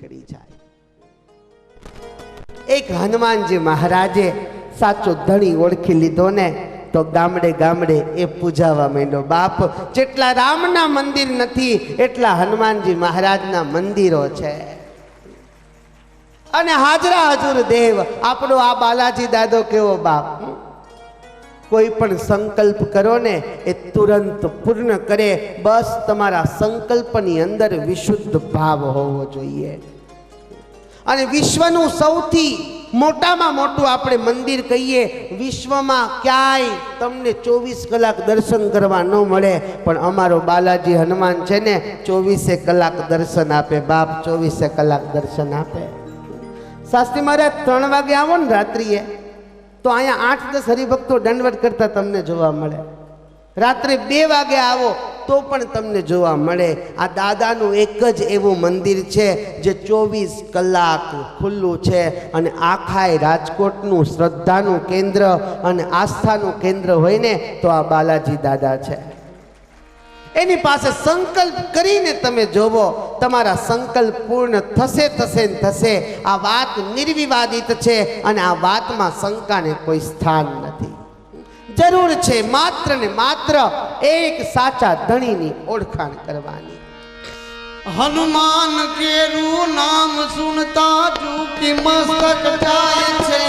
કરી જાય। એક હનુમાનજી મહારાજે સાચો ધણી ઓળખી લીધો ને તો ગામડે ગામડે એ પૂજાવા માંડ્યો। બાપ, જેટલા રામના મંદિર નથી એટલા હનુમાનજી મહારાજના મંદિરો છે। અને હાજરા હજુર દેવ આપણો આ બાલાજી દાદો કેવો બાપ, કોઈ પણ સંકલ્પ કરો ને એ તુરંત પૂર્ણ કરે। બસ તમારા સંકલ્પની અંદર વિશુદ્ધ ભાવ હોવો જોઈએ। અને વિશ્વનું સૌથી મોટામાં મોટું આપણે મંદિર કહીએ, વિશ્વમાં ક્યાંય તમને 24 કલાક દર્શન કરવા ન મળે, પણ અમારો બાલાજી હનુમાન છે ને 24 કલાક દર્શન આપે। બાપ, 24 કલાક દર્શન આપે। શાસ્ત્રી મહારાજ 3 વાગે આવો ને રાત્રિએ તો અહીંયા 8-10 હરિભક્તો દંડવત કરતા તમને જોવા મળે। રાત્રે 2 વાગે આવો તો પણ તમને જોવા મળે। આ દાદાનું એક જ એવું મંદિર છે જે 24 કલાક ખુલ્લું છે। અને આખાય રાજકોટનું શ્રદ્ધાનું કેન્દ્ર અને આસ્થાનું કેન્દ્ર હોય ને તો આ બાલાજી દાદા છે। એની પાસે સંકલ્પ કરીને તમે જોવો, તમારા સંકલ્પ પૂર્ણ થશે થશે ને થશે। આ વાત નિર્વિવાદિત છે અને આ વાતમાં શંકાને કોઈ સ્થાન નથી। જરૂર છે માત્ર ને માત્ર એક સાચા ધણીની ઓળખાણ કરવાની। હનુમાન કેરું નામ સુનતા ઝૂકી મસ્તક જાય છે।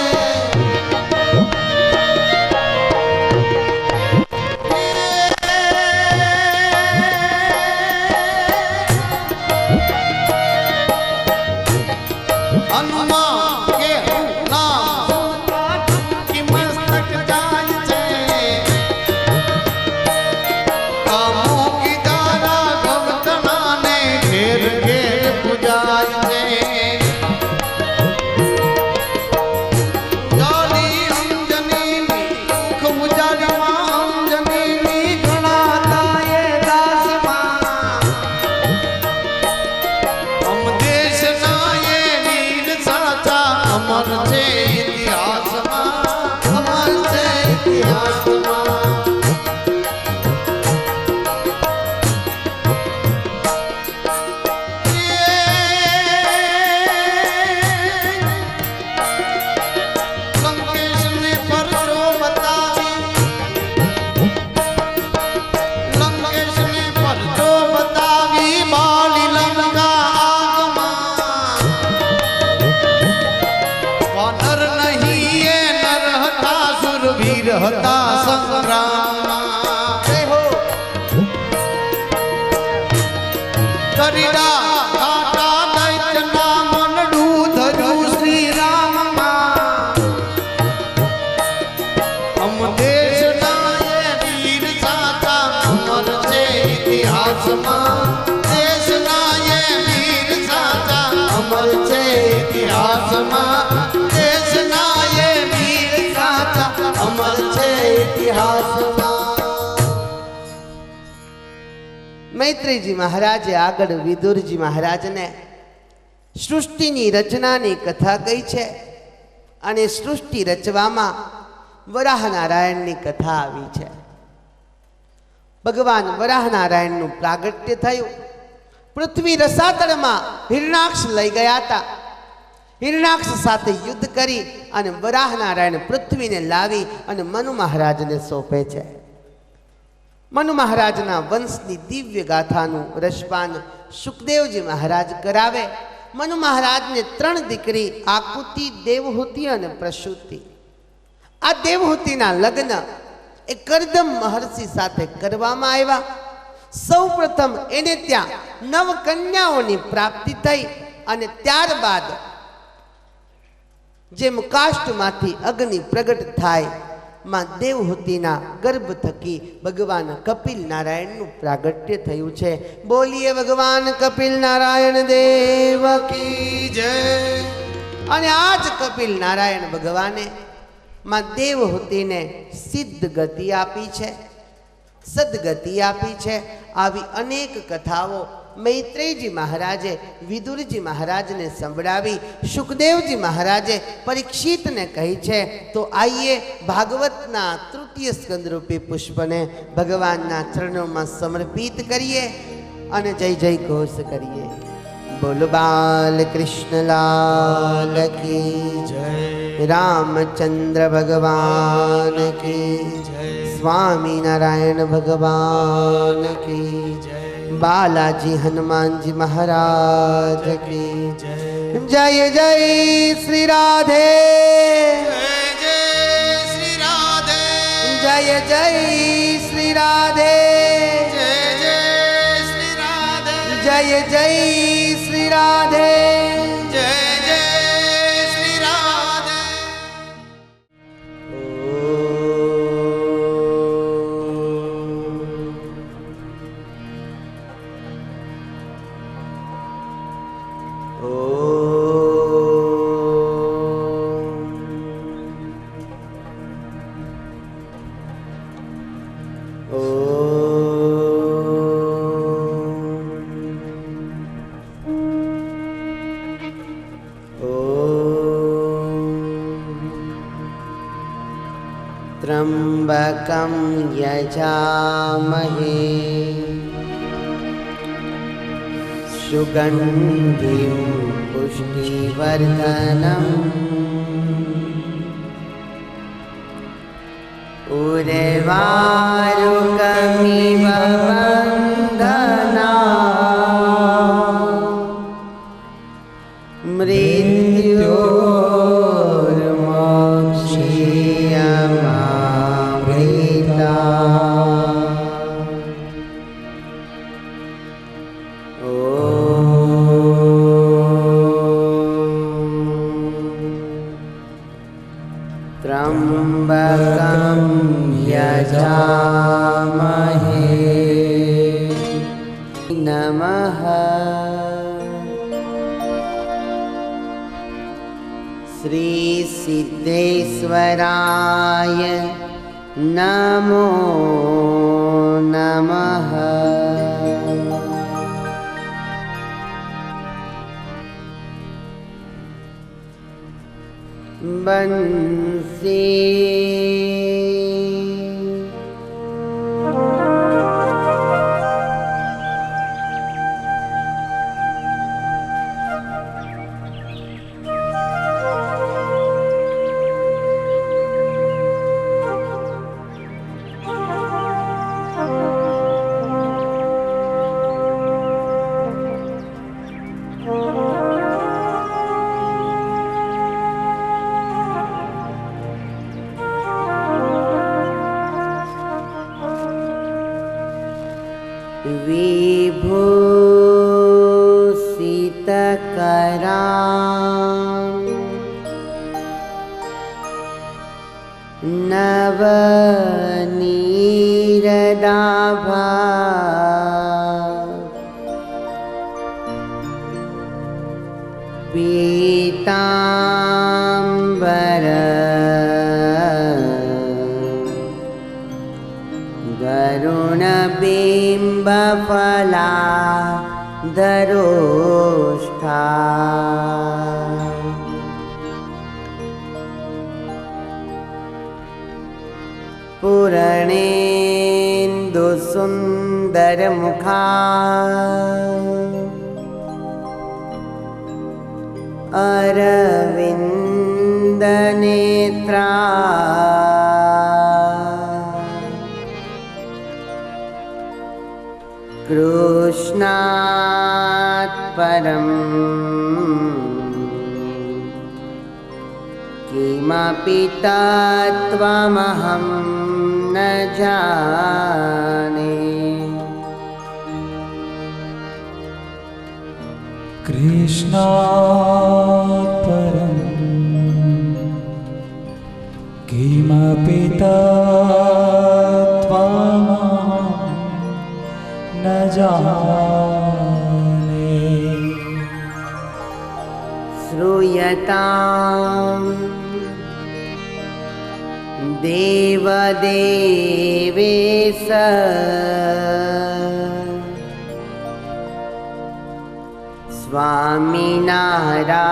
મૈત્રેયજી મહારાજે આગળ વિદુરજી મહારાજને સૃષ્ટિની રચનાની કથા કહી છે। અને સૃષ્ટિ રચવામાં વરાહ નારાયણની કથા આવી છે। ભગવાન વરાહ નારાયણનું પ્રાગટ્ય થયું। પૃથ્વી રસાતળમાં હિરણાક્ષ લઈ ગયા હતા। હિરણાક્ષ સાથે યુદ્ધ કરી અને વરાહ નારાયણ પૃથ્વીને લાવી અને મનુ મહારાજને સોંપે છે। મનુ મહારાજના વંશની દિવ્ય ગાથાનું રસપાન સુખદેવજી મહારાજ કરાવે। મનુ મહારાજને 3 દીકરી આકુતિ, દેવહૂતિ અને પ્રસૂતિ। આ દેવહૂતિના લગ્ન એ કરદમ મહર્ષિ સાથે કરવામાં આવ્યા। સૌ પ્રથમ એને ત્યાં 9 કન્યાઓની પ્રાપ્તિ થઈ અને ત્યારબાદ જેમ કાષ્ટમાંથી અગ્નિ પ્રગટ થાય, માં દેવહૂતિના ગર્ભ થકી ભગવાન કપિલ નારાયણનું પ્રાગટ્ય થયું છે। બોલીએ ભગવાન કપિલ નારાયણ દેવ કી જય। અને આજ કપિલ નારાયણ ભગવાને માં દેવહૂતિને સિદ્ધ ગતિ આપી છે, સદગતિ આપી છે। આવી અનેક કથાઓ મૈત્રેયજી મહારાજે વિદુરજી મહારાજને સંભળાવી। સુખદેવજી મહારાજે પરીક્ષિતને કહી છે। તો આઈએ ભાગવતના તૃતીય સ્કંદ રૂપી પુષ્પને ભગવાનના ચરણોમાં સમર્પિત કરીએ અને જય જય ઘોષ કરીએ। बोल बाल कृष्ण लाल की जय रामचंद्र भगवान की जय स्वामी नारायण भगवान की जय बालाजी हनुमान जी महाराज की जय जय जय श्री राधे जय श्री राधे जय जय श्री राधे जय जय श्री राधे जय जय श्री राधे जय जय श्री राधे त्र्यंबकं यजामहे सुगन्धिं पुष्टिवर्धनम् उर्वारुकमिव बन्धना मृत्योर्मोक्षीयमामृता त्र्यंबकं यजामहे नमः श्री सिद्धेश्वराय नमो नमः बंसी विभूषितकरा नवनीरदाभा पीताम्बर गरुणबिम्बफला दरोष्ठा पूरणेन्दुसुन्दरमुखा अरविन्दनेत्रा कृष्णात् परं किमपि तत्त्वमहं न जाने कृष्णात् परं किमपि तत्त्वमहं न जाने श्रूयतां देवदेवेश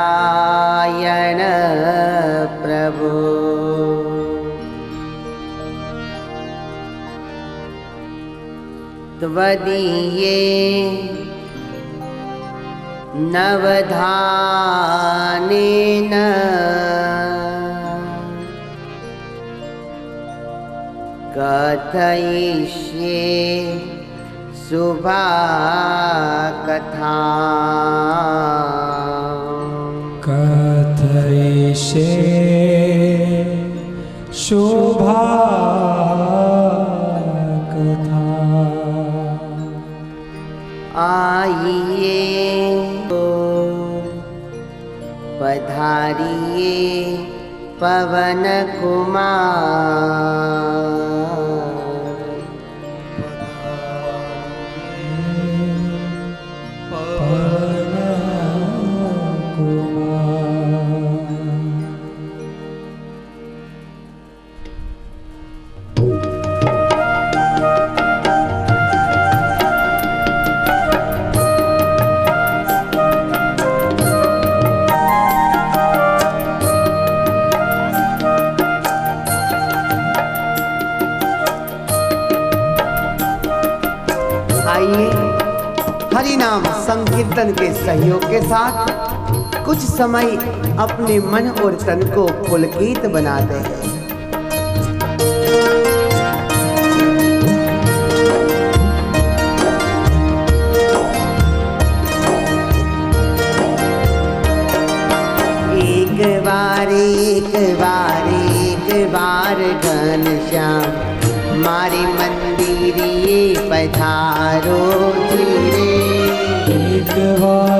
स्वामिनारायण प्रभु त्वदीये नवधानेन कथयिष्ये शुभा कथा कथयिष्ये शुभा कथा आइए तो पधारिए पवन कुमार पवन कुमार आइए हरि नाम संकीर्तन के सहयोग के साथ कुछ समय अपने मन और तन को पुलकित बना दे। एक बार घनश्याम मारे मंदिरिए पधारो धीरे। एक बार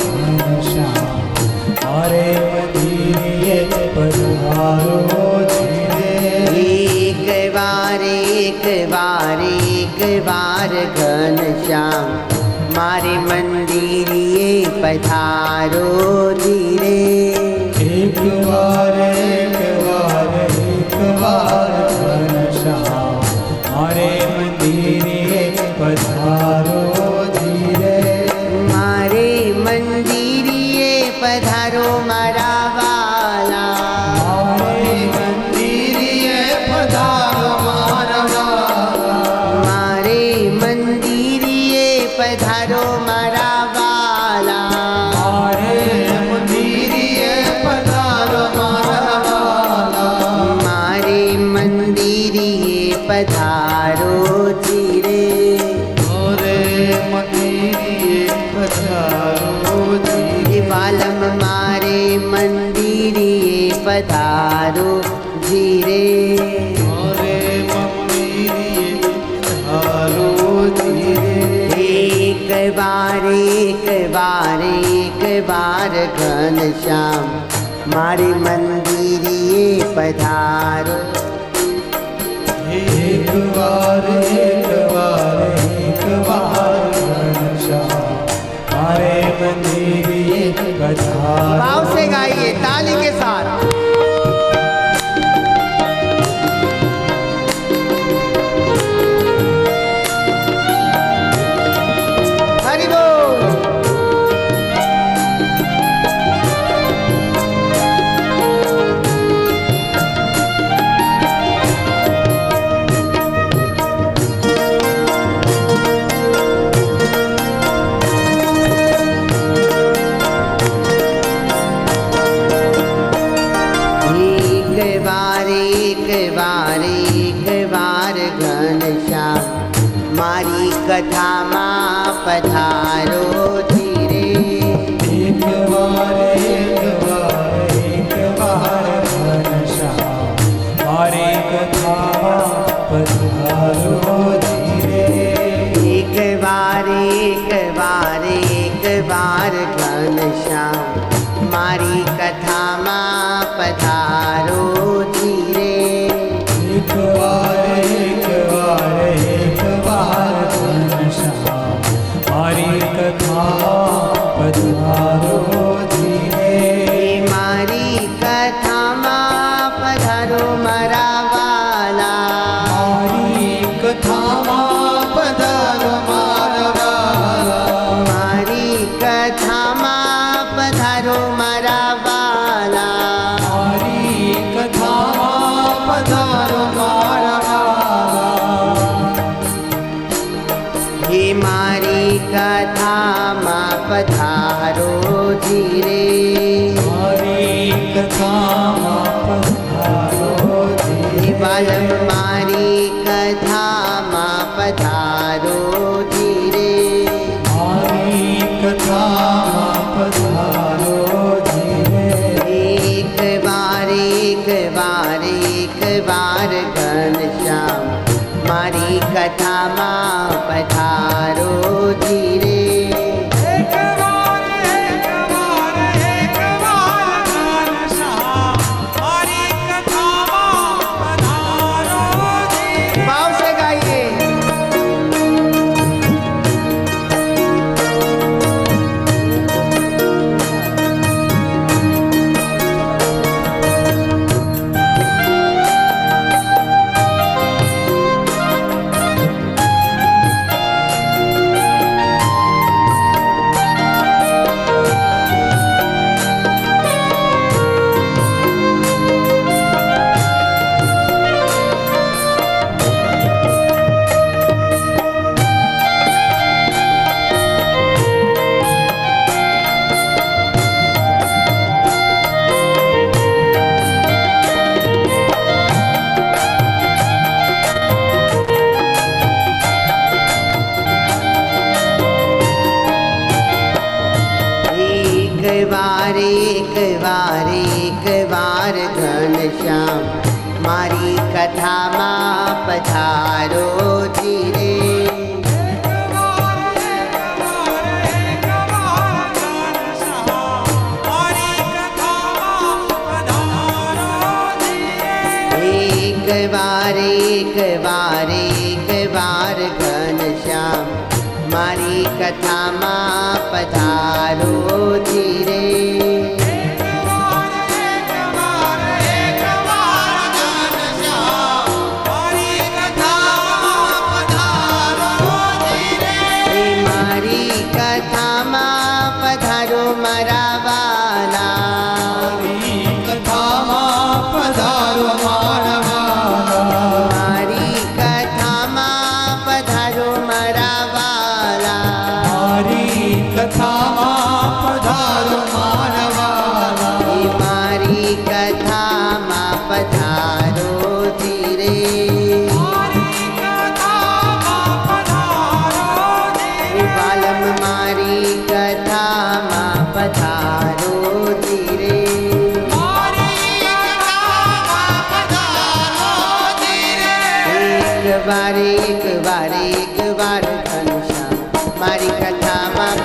घनश्याम मारे मंदिरिए पधारो धीरे। एक बार घनश्याम मारे मंदिरिए पधारो धीरे। एक बार घनश्याम मारे मंदिरिए पधारो धीरे। मारे मंदिरिए पधारो मारा वाला। मारे मंदिरिए पधारो मारा वाला। मारे मंदिरिए पधारो मारा वाला। मारे मंदिरिए पधारो मारा वाला। मारे मंदिरिए पधारो धीरे। मोरे मंदिरिए पधारो धीरे। बालम मारे मंदिरिए पधारो धीरे। मोरे मंदिरिए पधारो धीरे। एक बार घनश्याम मारे मंदिरिए पधारो। एक बार घनश्याम मारे मंदिरिए पधारो। भाव से गाइए ताली के साथ। हरि बोल। एक बार घनश्याम मारी कथा माँ पधारो धीरे। एक बार घनश्याम मारे कथा पधारो धीरे। एक बार घनश्याम मारी कथा माँ पधारो धीरे। एक बार घनश्याम मारी कथा पधारो धीरे। मारी कथा माँ पधारो मारा वाला। मारी कथा पधारो मारा वाला। मारी कथा माँ पधारो मारा वाला। मारी कथा पधारो मारा वाला। हे मारी પધારો ધીરે મારી કથામાં પધારો ધીરે બાલમ મારી કથામાં પધારો ધીરે મારી કથામાં પધારો ધીરે એક વાર ઘનશ્યામ મારી કથામાં પધારો ધીરે ભાવ से गाइए એક વાર ઘનશ્યામ મારી કથામાં પધારો ધીરે એક વાર ઘનશ્યામ મારી કથામાં પધારો ધીરે एक बार घनश्याम मारी कथाમાં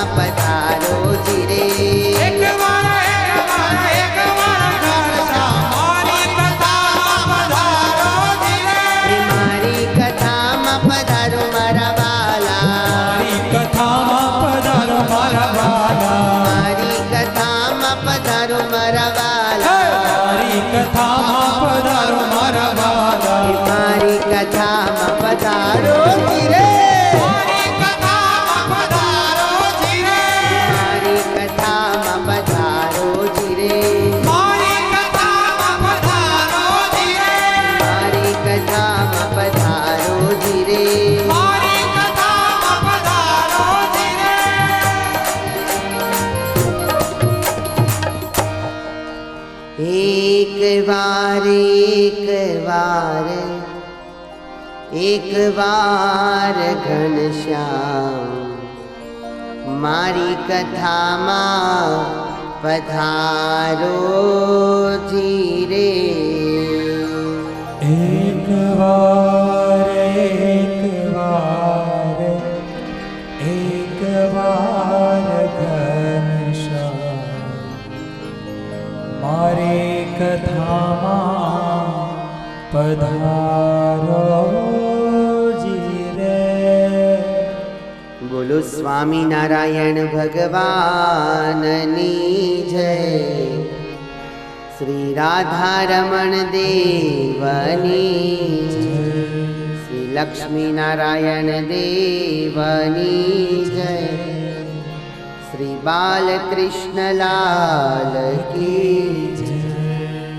પધારો ધીરે એક વાર ઘનશ્યામ મારી કથામાં પધારો ધીરે મારી કથામાં પધારો ધીરે મારી કથામાં પધારો ધીરે મારી કથામાં પધારો ધીરે મારી કથામાં પધારો ધીરે મારી કથામાં પધારો ધીરે મારી કથામાં પધારો ધીરે એક વાર ઘનશ્યામ મારી કથામાં પધારો ધીરે એક વાર ઘનશ્યામ મારે કથામાં પધારો જીરે બોલો સ્વામિનારાયણ ભગવાનની જય શ્રી રાધારમણ દેવની શ્રી લક્ષ્મીનારાયણ દેવની જય શ્રી બાલકૃષ્ણ લાલ કી જય,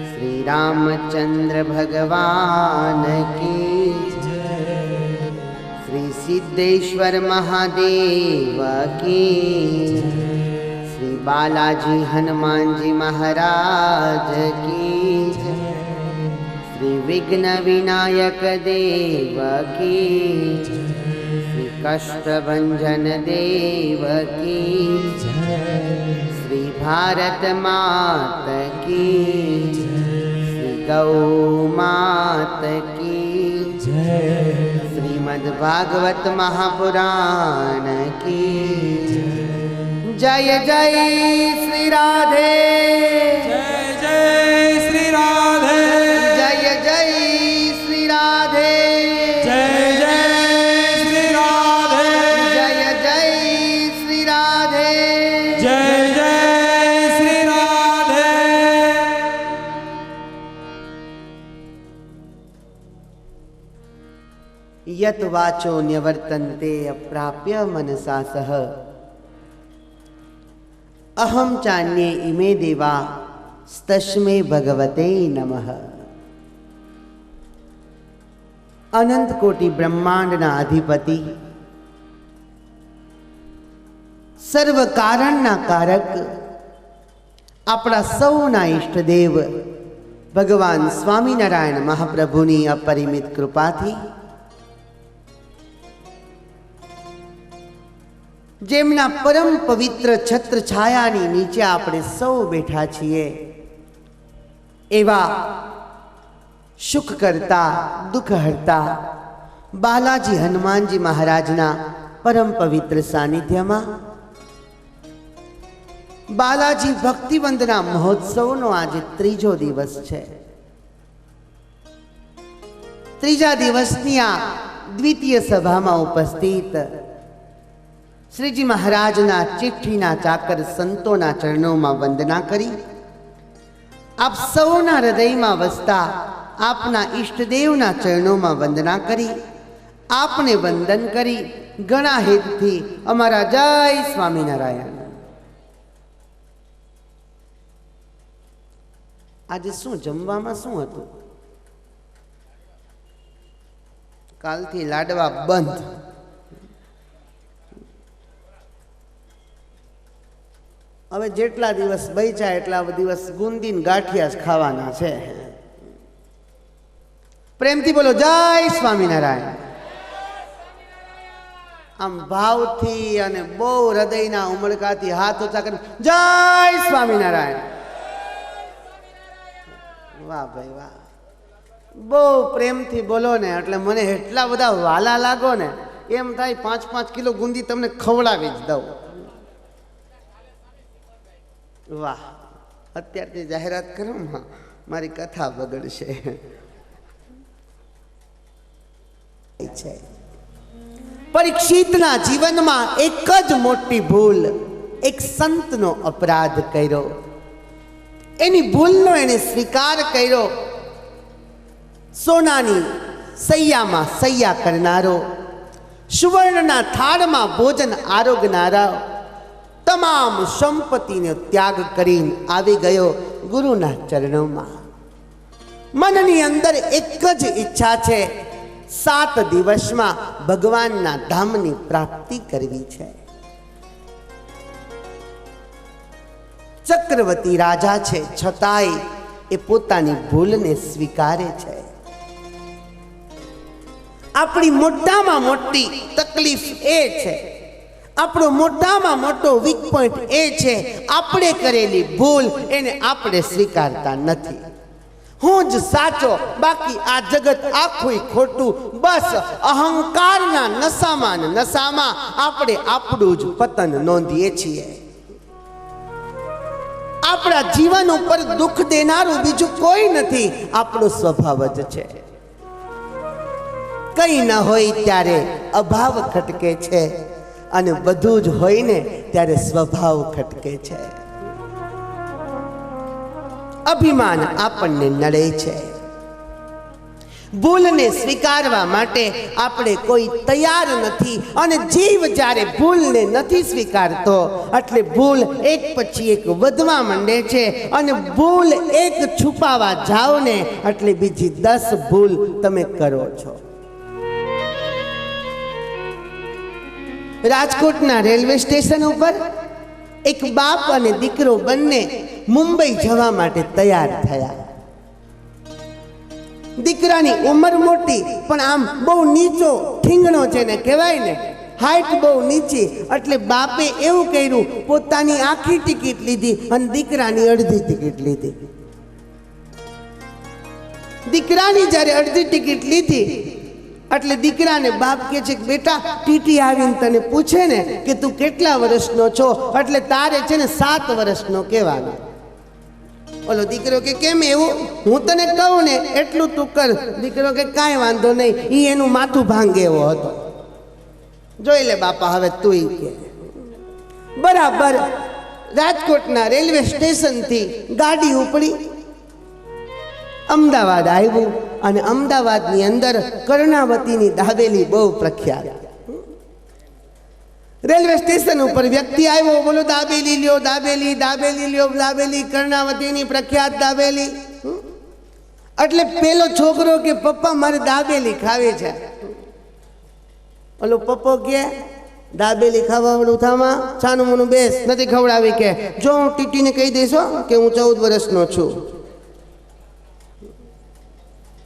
શ્રી રામચંદ્ર ભગવાન કી જય, શ્રી સિદ્ધેશ્વર મહાદેવ કી જય, શ્રી બાલાજી હનુમાનજી મહારાજ કી જય, શ્રી વિઘ્ન વિનાયક દેવ કી જય, શ્રી કષ્ટભંજન દેવ કી જય, શ્રી ભારત માત કી જય, શ્રી ગૌ માત કી જય, શ્રીમદ્ ભાગવત મહાપુરાણ કી જય, જય શ્રી રાધે, જય જય શ્રી રાધે, જય જય શ્રી રાધે, જય જય શ્રી રાધે, જય જય શ્રી રાધે, જય જય શ્રી રાધે. યત વાચો ન્યવર્તન્તે અપ્રાપ્ય મનસા સહ અહમ ચાન્યે ઇમે દેવા સ્તસ્મે ભગવતે નમઃ. અનંત કોટી બ્રહ્માંડના અધિપતિ, સર્વ કારણના કારક, આપણા સૌના ઈષ્ટદેવ ભગવાન સ્વામિનારાયણ મહાપ્રભુની અપરિમિત કૃપાથી જેમના પરમ પવિત્ર છત્ર છાયાની નીચે આપણે સૌ બેઠા છીએ, એવા સુખ કરતા દુઃખ હરતા બાલાજી હનુમાનજી મહારાજના પરમ પવિત્ર સાનિધ્યમાં બાલાજી ભક્તિ વંદના મહોત્સવનો આજે ત્રીજો દિવસ છે. ત્રીજા દિવસની આ દ્વિતીય સભામાં ઉપસ્થિત શ્રીજી મહારાજના ચિઠ્ઠીના ચાકર સંતોના ચરણોમાં વંદના કરી, આપ સૌના હૃદયમાં વસતા આપના ઈષ્ટદેવના ચરણોમાં વંદના કરી, આપને વંદન કરી ઘણા હેતુથી અમારા જય સ્વામિનારાયણ. આજે શું જમવામાં શું હતું? કાલથી લાડવા બંધ. હવે જેટલા દિવસ બચ્યા એટલા દિવસ ગુંદીન ગાંઠિયા જ ખાવાના છે. પ્રેમથી બોલો જય સ્વામિનારાયણ. આમ ભાવથી અને બહુ હૃદયના ઉમળકાથી હાથ ઊંચા કરી જય સ્વામિનારાયણ. વાહ ભાઈ વાહ, બહુ પ્રેમથી બોલો ને એટલે મને એટલા બધા વાલા લાગો ને એમ થાય 5-5 કિલો ગુંદી તમને ખવડાવી જ દઉં. વાહ, અત્યારથી જાહેરાત કરો, મારી કથા બગડશે. પરીક્ષિતના જીવનમાં એક જ મોટી ભૂલ, એક સંતનો અપરાધ કર્યો. એની ભૂલનો એને સ્વીકાર કર્યો. સોનાની સૈયામાં સૈયા કરનારો, સુવર્ણના થાળમાં ભોજન આરોગનારા, તમામ સંપત્તિનો ત્યાગ કરીને આવી ગયો ગુરુના ચરણોમાં. મનની અંદર એક જ ઈચ્છા છે, 7 દિવસમાં ભગવાનના ધામની પ્રાપ્તિ કરવી છે. ચક્રવર્તી રાજા છે, છતાંય એ પોતાની ભૂલને સ્વીકારે છે. આપણી મોટામાં મોટી તકલીફ એ છે, આપણો મોટામાં મોટો વીક પોઈન્ટ એ છે, આપણે કરેલી ભૂલ એને આપણે સ્વીકારતા નથી. હું જ સાચો, બાકી આ જગત આખું ખોટું. બસ અહંકારના નશામાં આપણે આપણું જ પતન નોંધીએ છીએ. આપણા જીવન ઉપર દુઃખ દેનારું બીજું કોઈ નથી, આપણો સ્વભાવ જ છે. કંઈ ન હોય ત્યારે અભાવ ખટકે છે, અને બધું જ હોય ને ત્યારે સ્વભાવ ખટકે છે. અભિમાન આપણને નડે છે. ભૂલને સ્વીકારવા માટે આપણે કોઈ તૈયાર નથી, અને જીવ જ્યારે ભૂલને નથી સ્વીકારતો એટલે ભૂલ એક પછી એક વધવા માંડે છે, અને ભૂલ એક છુપાવા જાઓ ને એટલે બીજી 10 ભૂલ તમે કરો છો. રાજકોટના રેલવે સ્ટેશન ઉપર એક બાપ અને દીકરો બંને મુંબઈ જવા માટે તૈયાર થયા. દીકરાની ઉંમર મોટી પણ આમ બહુ નીચો ઠીંગણો છે ને કહેવાય ને, હાઈટ બહુ નીચી, એટલે બાપે એવું કર્યું, પોતાની આખી ટિકિટ લીધી અને દીકરાની અડધી ટિકિટ લીધી. દીકરાની જ્યારે અડધી ટિકિટ લીધી એટલે દીકરાને બાપ કહે છે કે બેટા, ટીટી આવીને તને પૂછે ને કે તું કેટલા વર્ષનો છો એટલે તારે છે ને 7 વર્ષનો કહેવાનો. ઓલો દીકરો કે કેમ એવું? હું તને કહું ને એટલું તું કર. દીકરો કે કાંઈ વાંધો નહીં, એ એનું માથું ભાંગે એવો હતો. જોઈ લે બાપા હવે તું કે. બરાબર રાજકોટના રેલવે સ્ટેશનથી ગાડી ઉપડી, અમદાવાદ આવ્યું, અને અમદાવાદની અંદર કર્ણાવતીની દાબેલી બહુ પ્રખ્યાત. રેલવે સ્ટેશન ઉપર વ્યક્તિ આવ્યો, બોલો દાબેલી લ્યો, દાબેલી, દાબેલી લ્યો, દાબેલી, કર્ણાવતીની પ્રખ્યાત દાબેલી. એટલે પેલો છોકરો કે પપ્પા મારે દાબેલી ખાવી છે. ઓલો પપ્પો કે દાબેલી ખાવાવાળું થામાં છાનું મોનું બેસ, નથી ખવડાવી. કે જો હું ટીટીને કહી દઈશો કે હું 14 વર્ષનો છું,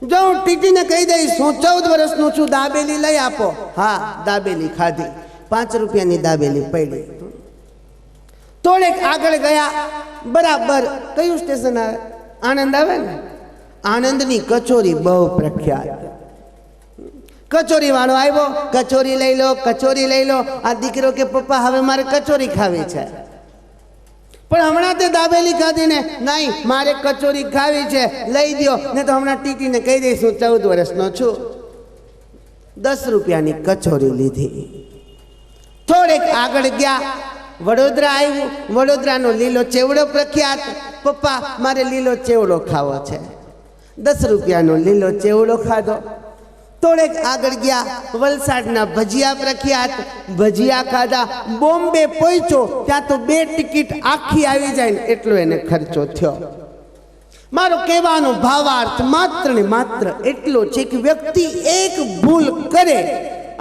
જો હું ટીટીને કહી દઈશ હું 14 વર્ષનો છું, દાબેલી લઈ આપો. હા, દાબેલી ખાધી, 5 રૂપિયાની દાબેલી પડી. થોડેક આગળ ગયા, બરાબર કયું સ્ટેશન આવે? આણંદ આવે ને. આણંદની કચોરી બહુ પ્રખ્યાત. કચોરી વાળો આવ્યો, કચોરી લઈ લો, કચોરી લઈ લો. આ દીકરો કે પપ્પા હવે મારે કચોરી ખાવી છે. પણ હમણાં તે દાબેલી ખાધી ને. નહીં, મારે કચોરી ખાવી છે, લઈ દો, ને તો હમણાં ટીટીને કહી દઈશ હું 14 વર્ષનો છું. 10 રૂપિયાની કચોરી લીધી. થોડેક આગળ ગયા, વડોદરા આવ્યું. વડોદરાનો લીલો ચેવડો પ્રખ્યાત. પપ્પા મારે લીલો ચેવડો ખાવો છે. 10 રૂપિયાનો લીલો ચેવડો ખાધો. થોડેક આગળ ગયા, વલસાડના ભજીયા પ્રખ્યાત, ભજીયા ખાધા. બોમ્બે પહોંચ્યો ત્યાં તો 2 ટિકિટ આખી આવી જાય ને એટલો એને ખર્ચો થયો. મારો કહેવાનો ભાવાર્થ માત્ર ને માત્ર એટલો છે કે વ્યક્તિ એક ભૂલ કરે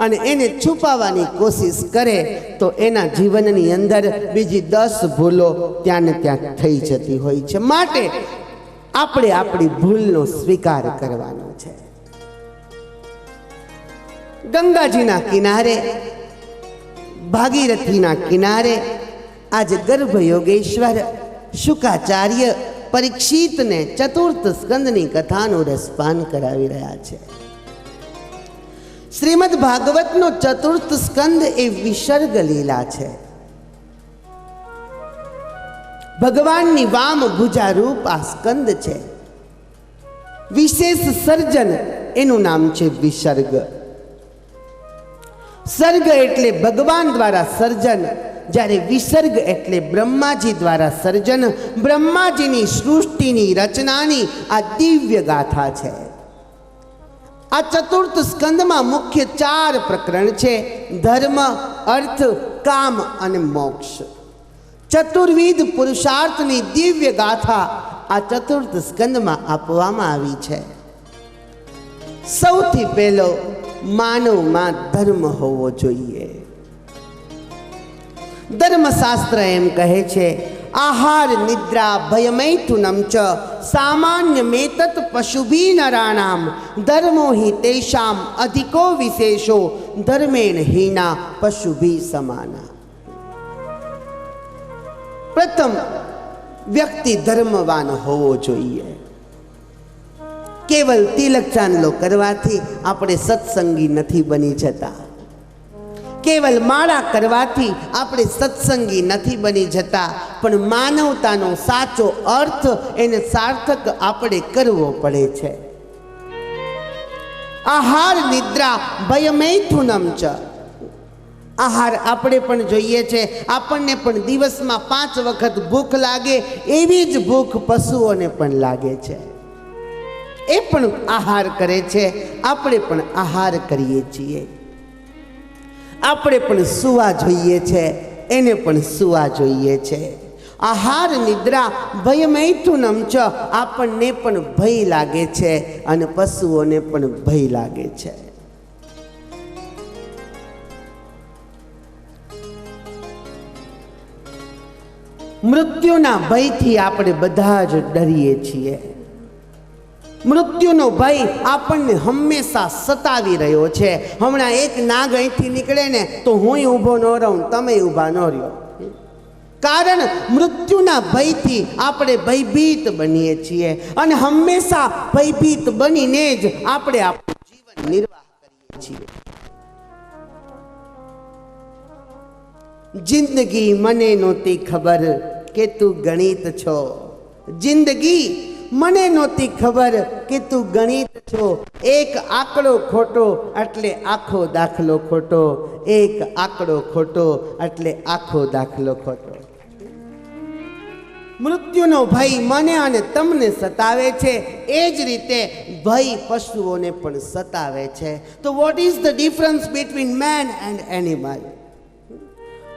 અને એને છુપાવવાની કોશિશ કરે તો એના જીવનની અંદર બીજી 10 ભૂલો ત્યાં ને ત્યાં થઈ જતી હોય છે. માટે આપણે આપણી ભૂલનો સ્વીકાર કરવાનો છે. ગંગાજીના કિનારે, ભાગીરથીના કિનારે આજે ગર્ભ યોગેશ્વર શુકાચાર્ય પરીક્ષિતને 4th સ્કંદની કથાનું રસપાન કરાવી રહ્યા છે. શ્રીમદ ભાગવતનો 4th સ્કંદ એ વિસર્ગ લીલા છે. ભગવાનની વામ ભુજા રૂપ આ સ્કંદ છે. વિશેષ સર્જન એનું નામ છે વિસર્ગ. સર્ગ એટલે ભગવાન દ્વારા સર્જન, જ્યારે વિસર્ગ એટલે બ્રહ્માજી દ્વારા સર્જન. બ્રહ્માજીની સૃષ્ટિની રચનાની આ દિવ્ય ગાથા છે. આ 4th સ્કંદમાં મુખ્ય 4 પ્રકરણ છે: ધર્મ, અર્થ, કામ અને મોક્ષ. ચતુર્વિધ પુરુષાર્થની દિવ્ય ગાથા આ 4th સ્કંદમાં આપવામાં આવી છે. સૌથી પહેલો માનવમાં ધર્મ હોવો જોઈએ. ધર્મશાસ્ત્ર એમ કહે છે, આહાર નિદ્રા ભયમૈથુનમ ચ સામાન્ય મેતત પશુભી નરાણામ ધર્મો હિ તેષામ અધિકો વિશેષો ધર્મેણ હીના પશુભી સમાના. પ્રથમ વ્યક્તિ ધર્મવાન હોવો જોઈએ. કેવલ તિલક ચાંદલો કરવાથી આપણે સત્સંગી નથી બની જતા. કેવલ માળા કરવાથી આપણે સત્સંગી નથી બની જતા. પણ માનવતાનો સાચો અર્થ એને સાર્થક આપણે કરવો પડે છે. આહાર નિદ્રા ભયમૈથુનમ ચ. આહાર આપણે પણ જોઈએ છે. આપણને પણ દિવસમાં 5 વખત ભૂખ લાગે, એવી જ ભૂખ પશુઓને પણ લાગે છે. એ પણ આહાર કરે છે, આપણે પણ આહાર કરીએ છીએ. આપણે પણ સૂવા જોઈએ છે, એને પણ સૂવા જોઈએ છે. આહાર નિદ્રા ભયમૈથુનમ ચ, આપણને પણ ભય લાગે છે અને પશુઓને પણ ભય લાગે છે. મૃત્યુના ભયથી આપણે બધા જ ડરીએ છીએ. મૃત્યુનો ભય આપણને હંમેશા સતાવી રહ્યો છે. હમણાં એક નાગ અહીંથી નીકળે ને તો હું ઊભો ન રહું, તમે ઊભા ન રહ્યો. કારણ મૃત્યુના ભયથી આપણે ભયભીત બનીએ છીએ અને હંમેશા ભયભીત બનીને જ આપણે આપણું જીવન નિર્વાહ કરીએ છીએ. જિંદગી મને નહોતી ખબર કે તું ગણિત છો. જિંદગી મને નહોતી ખબર કે તું ગણિત છો. એક આંકડો ખોટો એટલે આખો દાખલો ખોટો. એક આંકડો ખોટો એટલે આખો દાખલો ખોટો. મૃત્યુનો ભય મને અને તમને સતાવે છે, એ જ રીતે ભય પશુઓને પણ સતાવે છે. તો what is the difference between man and animal?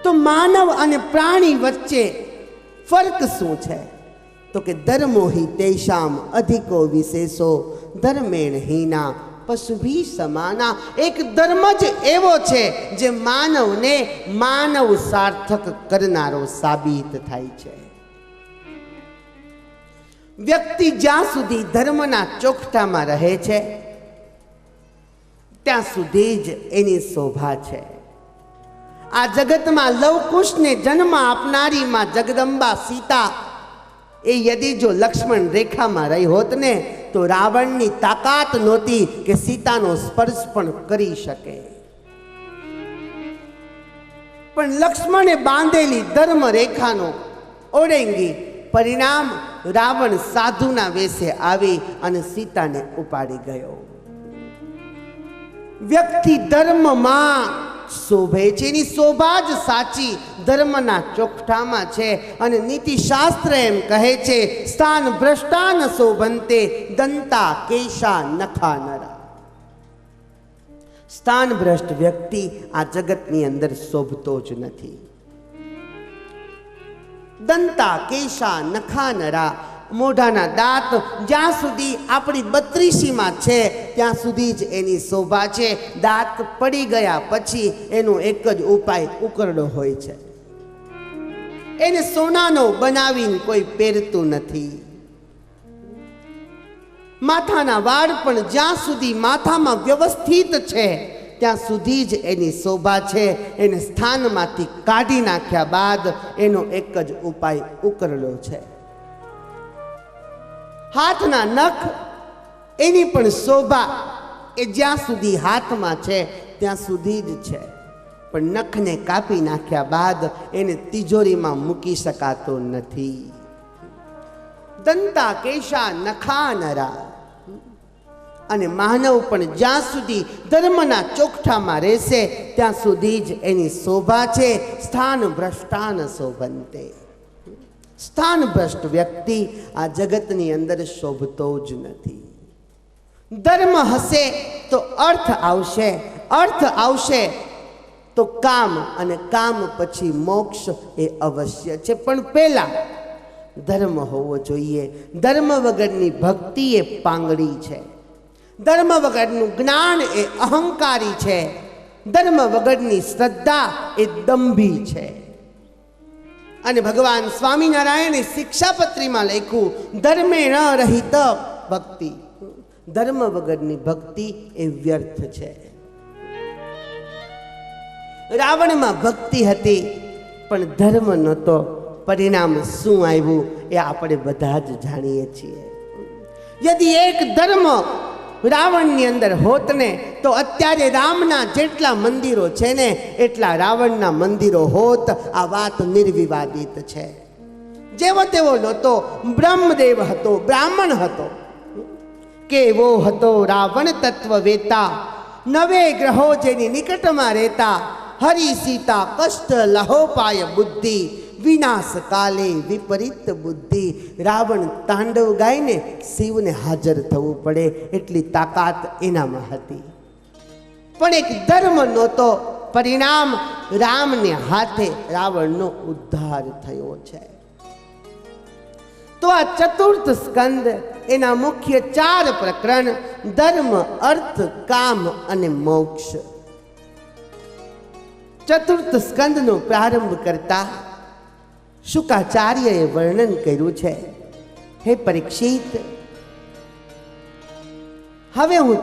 તો માનવ અને પ્રાણી વચ્ચે ફર્ક શું છે? તો કે ધર્મો હિ તેષામ અધિકો વિશેષો ધર્મેણ હીના પશુભી સમાના. એક ધર્મ જ એવો છે જે માનવને માનવ સાર્થક કરનારો સાબિત થાય છે. વ્યક્તિ જ્યાં સુધી ધર્મના ચોકઠામાં રહે છે ત્યાં સુધી જ એની શોભા છે. આ જગતમાં લવકુશને જન્મ આપનારી માં જગદંબા સીતા એ યદિ જો લક્ષ્મણ રેખામાં રહી હોત ને તો રાવણની તાકાત નહોતી કે સીતાનો સ્પર્શ પણ કરી શકે. પણ લક્ષ્મણે બાંધેલી ધર્મ રેખાનો ઓળંગી પરિણામ રાવણ સાધુના વેશે આવી અને સીતાને ઉપાડી ગયો. વ્યક્તિ ધર્મમાં શોભે છે, એની શોભા જ સાચી ધર્મના ચોકઠામાં છે. અને નીતિશાસ્ત્ર એમ કહે છે, સ્થાન ભ્રષ્ટાન શોભંતે દંતા કેશા નખા નરા. સ્થાન ભ્રષ્ટ વ્યક્તિ આ જગતની અંદર શોભતો જ નથી. દંતા કેશા નખા નરા, મોઢાના દાંત જ્યાં સુધી આપણી 32માં છે ત્યાં સુધી જ એની શોભા છે. દાંત પડી ગયા પછી એનો એક જ ઉપાય ઉકરડો હોય છે. એને સોનાનો બનાવીને કોઈ પહેરતું નથી. માથાના વાળ પણ જ્યાં સુધી માથામાં વ્યવસ્થિત છે ત્યાં સુધી જ એની શોભા છે. એને સ્થાનમાંથી કાઢી નાખ્યા બાદ એનો એક જ ઉપાય ઉકરડો છે. હાથના નખ એની પણ શોભા એ જ્યાં સુધી હાથમાં છે ત્યાં સુધી જ છે. પણ નખને કાપી નાખ્યા બાદ એને તિજોરીમાં મૂકી શકાતો નથી. દંતા કેશા નખા નરા. અને માનવ પણ જ્યાં સુધી ધર્મના ચોકઠામાં રહેશે ત્યાં સુધી જ એની શોભા છે. સ્થાન ભ્રષ્ટાન શોભંતે. સ્થાન ભ્રષ્ટ વ્યક્તિ આ જગતની અંદર શોભતો જ નથી. ધર્મ હશે તો અર્થ આવશે, અર્થ આવશે તો કામ, અને કામ પછી મોક્ષ એ અવશ્ય છે. પણ પહેલા ધર્મ હોવો જોઈએ. ધર્મ વગરની ભક્તિ એ પાંગડી છે. ધર્મ વગરનું જ્ઞાન એ અહંકારી છે. ધર્મ વગરની શ્રદ્ધા એ દંભી છે. અને ભગવાન સ્વામિનારાયણે શિક્ષાપત્રીમાં લખ્યું, ધર્મેણ રહિત ભક્તિ. ધર્મ વગરની ભક્તિ એ વ્યર્થ છે. રાવણમાં ભક્તિ હતી પણ ધર્મ નહોતો. પરિણામ શું આવ્યું એ આપણે બધા જ જાણીએ છીએ. યદિ એક ધર્મ રાવણની અંદર હોત ને તો અત્યારે રામના જેટલા મંદિરો છે ને એટલા રાવણના મંદિરો હોત. આ વાત નિર્વિવાદિત છે. જેવો તેવો નહોતો. બ્રહ્મદેવ હતો, બ્રાહ્મણ હતો. કેવો હતો રાવણ તત્વ વેતા, 9 ગ્રહો જેની નિકટમાં રહેતા. હરિ સીતા કષ્ટ લહોપાય બુદ્ધિ, વિનાશ કાલે વિપરીત બુદ્ધિ. રાવણ તાંડવ ગાઈને શિવને હાજર થવું પડે એટલી તાકાત એનામાં હતી. પણ એક ધર્મ નહોતો. પરિણામ રામને હાથે રાવણનો ઉદ્ધાર થયો છે. તો આ ચતુર્થ સ્કંદ એના મુખ્ય 4 પ્રકરણ ધર્મ, અર્થ, કામ અને મોક્ષ. ચતુર્થ સ્કંદનો પ્રારંભ કરતા શુકાચાર્યએ વર્ણન કર્યું છે, હે પરીક્ષિત, હવે હું